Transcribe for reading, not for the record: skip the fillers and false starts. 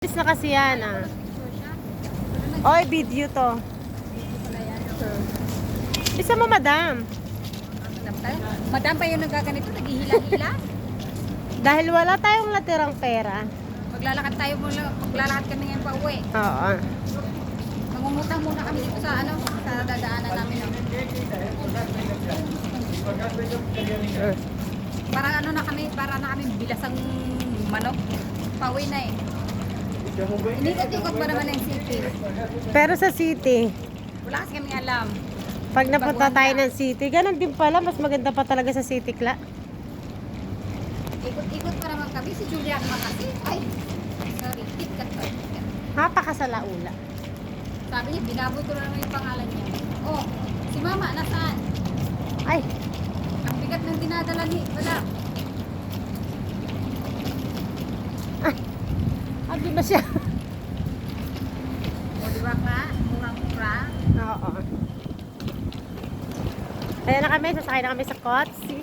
Alis na kasi yan ah. Oy, video to. Isa mo, madam. Madam pa yung nagaganito, naghihila-hila. Dahil wala tayong natirang pera. Maglalakad tayo muna, maglalakad kami ngayon pa uwi. Oo. Mangungutang muna kami dito sa sa dadaanan namin. Parang na kami, para na kami bilasang manok. Pauwi na eh. Inikot-ikot pa naman yung city. Pero sa city, Wala kasi kami alam. pag napunta tayo ng city, ganun din pala. Mas maganda pa talaga sa city, Kla. Ikot-ikot pa naman kami. Si Julia naman kasi. Ay, sorry. Kitkat pa. Napakasalaula. Sabi niya, binabot ko na naman yung pangalan niya. Oh, si Mama, nasaan? Ay, Ang bigat ng dinadala ni Madam. ando na siya. O, di ba ka? Murang-mura. Oo. Ayan na kami, sasakay na kami sa kotse.